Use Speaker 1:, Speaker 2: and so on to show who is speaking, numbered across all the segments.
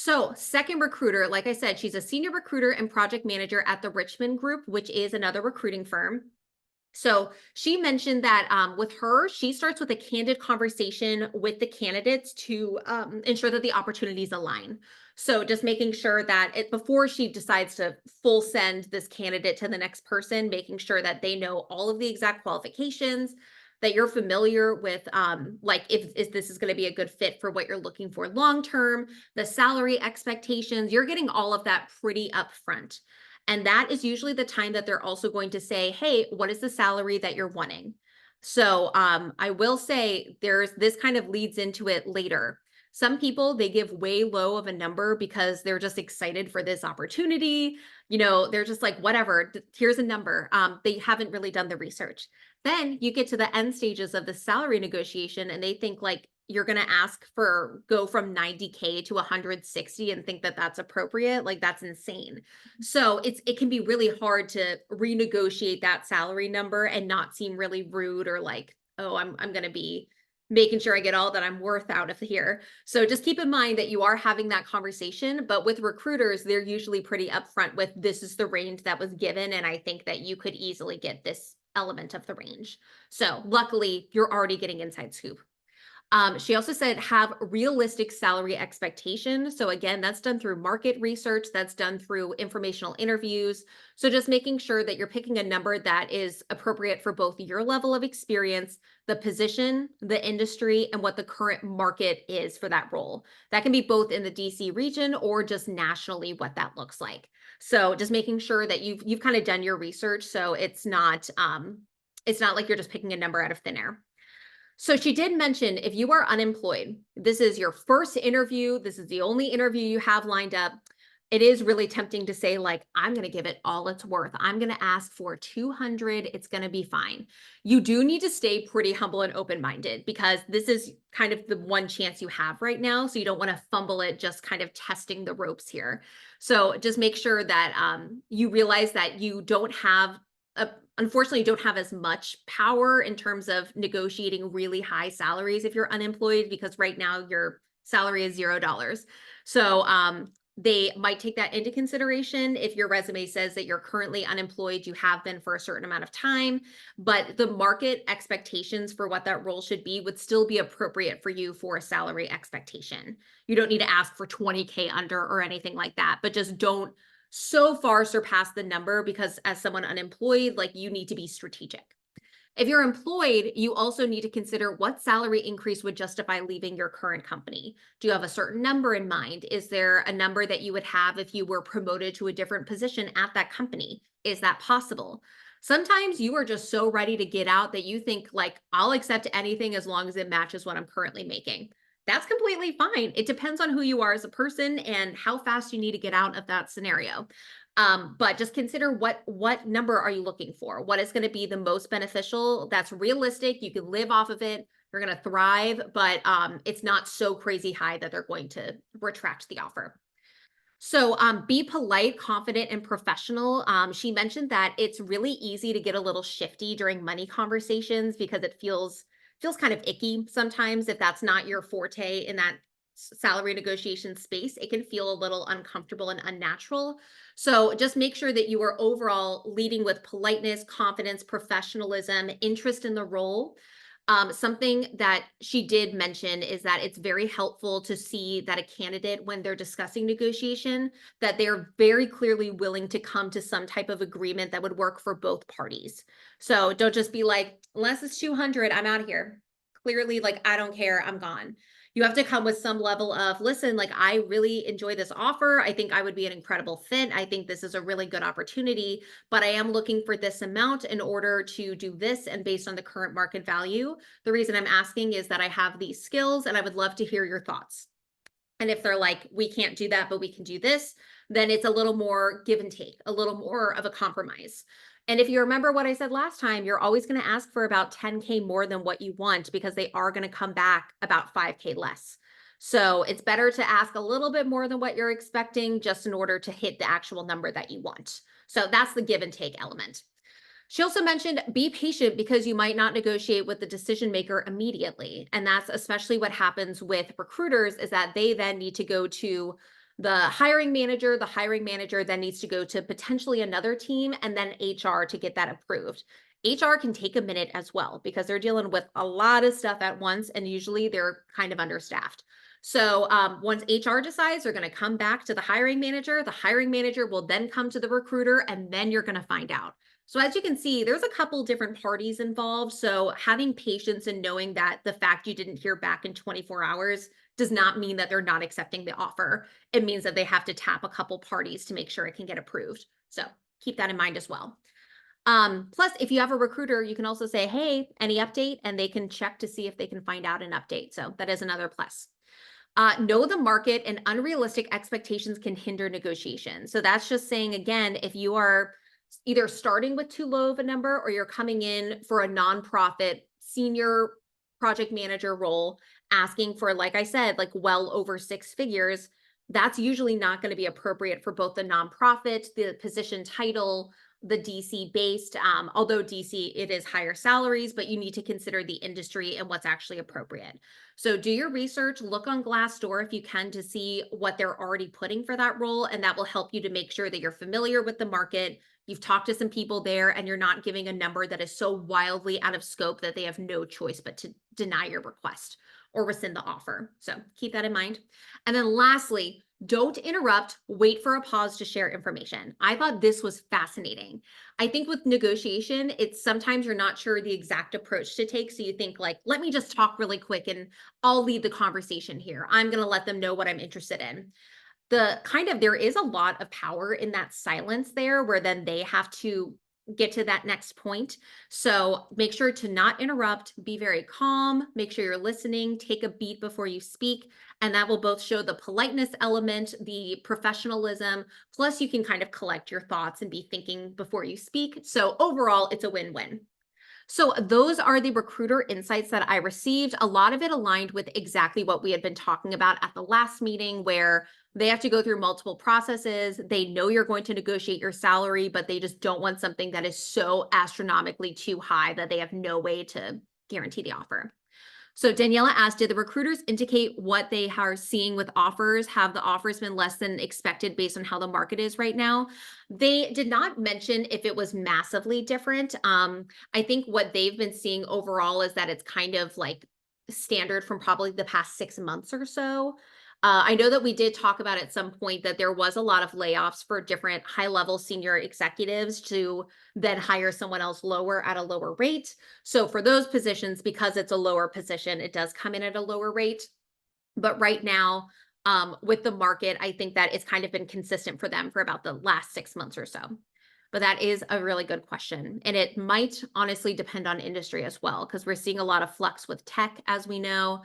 Speaker 1: So, second recruiter, like I said, she's a senior recruiter and project manager at the Richmond Group, which is another recruiting firm. So she mentioned that with her, she starts with a candid conversation with the candidates to ensure that the opportunities align. So just making sure that before she decides to full send this candidate to the next person, making sure that they know all of the exact qualifications, that you're familiar with, like if this is going to be a good fit for what you're looking for long term, the salary expectations. You're getting all of that pretty upfront. And that is usually the time that they're also going to say, hey, what is the salary that you're wanting? So I will say there's this kind of leads into it later. Some people, they give way low of a number because they're just excited for this opportunity. They're just like, whatever, here's a number. They haven't really done the research. Then you get to the end stages of the salary negotiation and they think like you're going to ask for go from 90K to 160 and think that that's appropriate. Like that's insane. So it can be really hard to renegotiate that salary number and not seem really rude or like, oh, I'm going to be making sure I get all that I'm worth out of here. So just keep in mind that you are having that conversation, but with recruiters, they're usually pretty upfront with this is the range that was given and I think that you could easily get this element of the range. So luckily, you're already getting inside scoop. She also said have realistic salary expectations. So again, that's done through market research, that's done through informational interviews. So just making sure that you're picking a number that is appropriate for both your level of experience, the position, the industry, and what the current market is for that role. That can be both in the DC region or just nationally what that looks like. So just making sure that you've kind of done your research so it's not like you're just picking a number out of thin air. So she did mention if you are unemployed, this is your first interview, this is the only interview you have lined up. It is really tempting to say, like, I'm going to give it all it's worth. I'm going to ask for 200. It's going to be fine. You do need to stay pretty humble and open minded because this is kind of the one chance you have right now. So you don't want to fumble it, just kind of testing the ropes here. So just make sure that you realize that you don't have unfortunately, you don't have as much power in terms of negotiating really high salaries if you're unemployed, because right now your salary is $0. So they might take that into consideration if your resume says that you're currently unemployed, you have been for a certain amount of time, but the market expectations for what that role should be would still be appropriate for you for a salary expectation. You don't need to ask for 20K under or anything like that, but just don't so far surpass the number because as someone unemployed, like you need to be strategic. If you're employed, you also need to consider what salary increase would justify leaving your current company. Do you have a certain number in mind? Is there a number that you would have if you were promoted to a different position at that company? Is that possible? Sometimes you are just so ready to get out that you think like, I'll accept anything as long as it matches what I'm currently making. That's completely fine. It depends on who you are as a person and how fast you need to get out of that scenario. But just consider what number are you looking for? What is going to be the most beneficial? That's realistic. You can live off of it. You're going to thrive, but it's not so crazy high that they're going to retract the offer. So be polite, confident, and professional. She mentioned that it's really easy to get a little shifty during money conversations because it feels kind of icky sometimes if that's not your forte in that salary negotiation space. It can feel a little uncomfortable and unnatural. So just make sure that you are overall leading with politeness, confidence, professionalism, interest in the role. Something that she did mention is that it's very helpful to see that a candidate, when they're discussing negotiation, that they're very clearly willing to come to some type of agreement that would work for both parties. So don't just be like, unless it's 200, I'm out of here. Clearly, like, I don't care, I'm gone. You have to come with some level of, listen, like, I really enjoy this offer. I think I would be an incredible fit. I think this is a really good opportunity, but I am looking for this amount in order to do this. And based on the current market value, the reason I'm asking is that I have these skills and I would love to hear your thoughts. And if they're like, we can't do that, but we can do this, then it's a little more give and take, a little more of a compromise. And if you remember what I said last time, you're always going to ask for about 10K more than what you want because they are going to come back about 5K less. So it's better to ask a little bit more than what you're expecting just in order to hit the actual number that you want. So that's the give and take element. She also mentioned be patient because you might not negotiate with the decision maker immediately. And that's especially what happens with recruiters is that they then need to go to the hiring manager then needs to go to potentially another team and then HR to get that approved. HR can take a minute as well because they're dealing with a lot of stuff at once and usually they're kind of understaffed. So once HR decides, they're going to come back to the hiring manager will then come to the recruiter, and then you're going to find out. So as you can see, there's a couple different parties involved. So having patience and knowing that the fact you didn't hear back in 24 hours does not mean that they're not accepting the offer. It means that they have to tap a couple parties to make sure it can get approved. So keep that in mind as well. Plus, if you have a recruiter, you can also say, hey, any update? And they can check to see if they can find out an update. So that is another plus. Know the market, and unrealistic expectations can hinder negotiation. So that's just saying, again, if you are either starting with too low of a number or you're coming in for a nonprofit senior project manager role, asking for, like I said, like well over 6 figures, that's usually not going to be appropriate for both the nonprofit, the position title, the DC based, although DC, it is higher salaries, but you need to consider the industry and what's actually appropriate. So do your research, look on Glassdoor if you can to see what they're already putting for that role. And that will help you to make sure that you're familiar with the market. You've talked to some people there and you're not giving a number that is so wildly out of scope that they have no choice but to deny your request or rescind the offer. So keep that in mind. And then lastly, don't interrupt, wait for a pause to share information. I thought this was fascinating. I think with negotiation, it's sometimes you're not sure the exact approach to take. So you think like, let me just talk really quick and I'll lead the conversation here. I'm going to let them know what I'm interested in. There is a lot of power in that silence there where then they have to get to that next point. So make sure to not interrupt, be very calm, make sure you're listening, take a beat before you speak. And that will both show the politeness element, the professionalism, plus you can kind of collect your thoughts and be thinking before you speak. So overall, it's a win-win. So those are the recruiter insights that I received. A lot of it aligned with exactly what we had been talking about at the last meeting, where they have to go through multiple processes. They know you're going to negotiate your salary, but they just don't want something that is so astronomically too high that they have no way to guarantee the offer. So Daniela asked, did the recruiters indicate what they are seeing with offers? Have the offers been less than expected based on how the market is right now? They did not mention if it was massively different. I think what they've been seeing overall is that it's kind of like standard from probably the past 6 months or so. I know that we did talk about at some point that there was a lot of layoffs for different high-level senior executives to then hire someone else lower at a lower rate. So for those positions, because it's a lower position, it does come in at a lower rate. But right now, with the market, I think that it's kind of been consistent for them for about the last 6 months or so. But that is a really good question. And it might honestly depend on industry as well, because we're seeing a lot of flux with tech, as we know.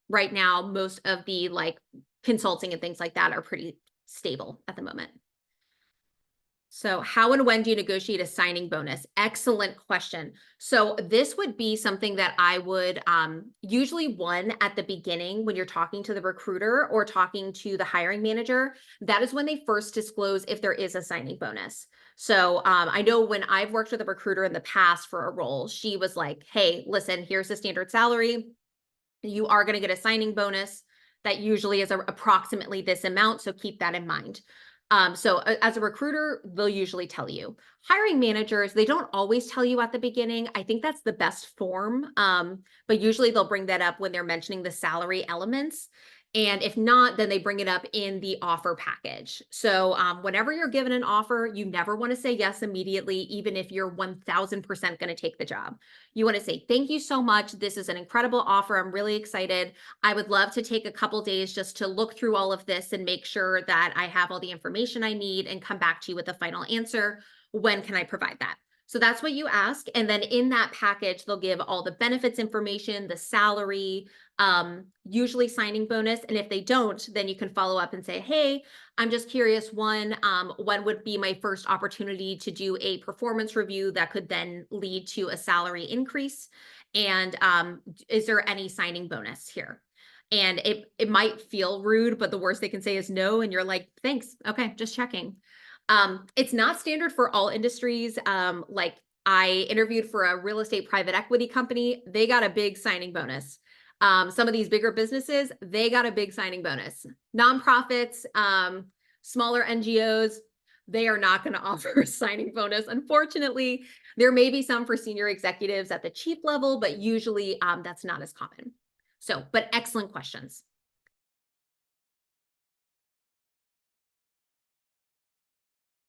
Speaker 1: Right now, most of the like consulting and things like that are pretty stable at the moment. So how and when do you negotiate a signing bonus? Excellent question. So this would be something that I would usually at the beginning when you're talking to the recruiter or talking to the hiring manager, that is when they first disclose if there is a signing bonus. So I know when I've worked with a recruiter in the past for a role, she was like, hey, listen, here's the standard salary. You are going to get a signing bonus that usually is approximately this amount. So keep that in mind. So as a recruiter, they'll usually tell you. Hiring managers, they don't always tell you at the beginning. I think that's the best form. But usually they'll bring that up when they're mentioning the salary elements. And if not, then they bring it up in the offer package. So whenever you're given an offer, you never want to say yes immediately, even if you're 1000% going to take the job. You want to say, thank you so much. This is an incredible offer. I'm really excited. I would love to take a couple days just to look through all of this and make sure that I have all the information I need and come back to you with a final answer. When can I provide that? So that's what you ask. And then in that package, they'll give all the benefits information, the salary, usually signing bonus. And if they don't, then you can follow up and say, hey, I'm just curious, when would be my first opportunity to do a performance review that could then lead to a salary increase? And is there any signing bonus here? And it might feel rude, but the worst they can say is no. And you're like, thanks. Okay, just checking. It's not standard for all industries. Like I interviewed for a real estate private equity company. They got a big signing bonus. Some of these bigger businesses, they got a big signing bonus. Nonprofits, smaller NGOs, they are not going to offer a signing bonus. Unfortunately, there may be some for senior executives at the chief level, but usually that's not as common. So, but excellent questions.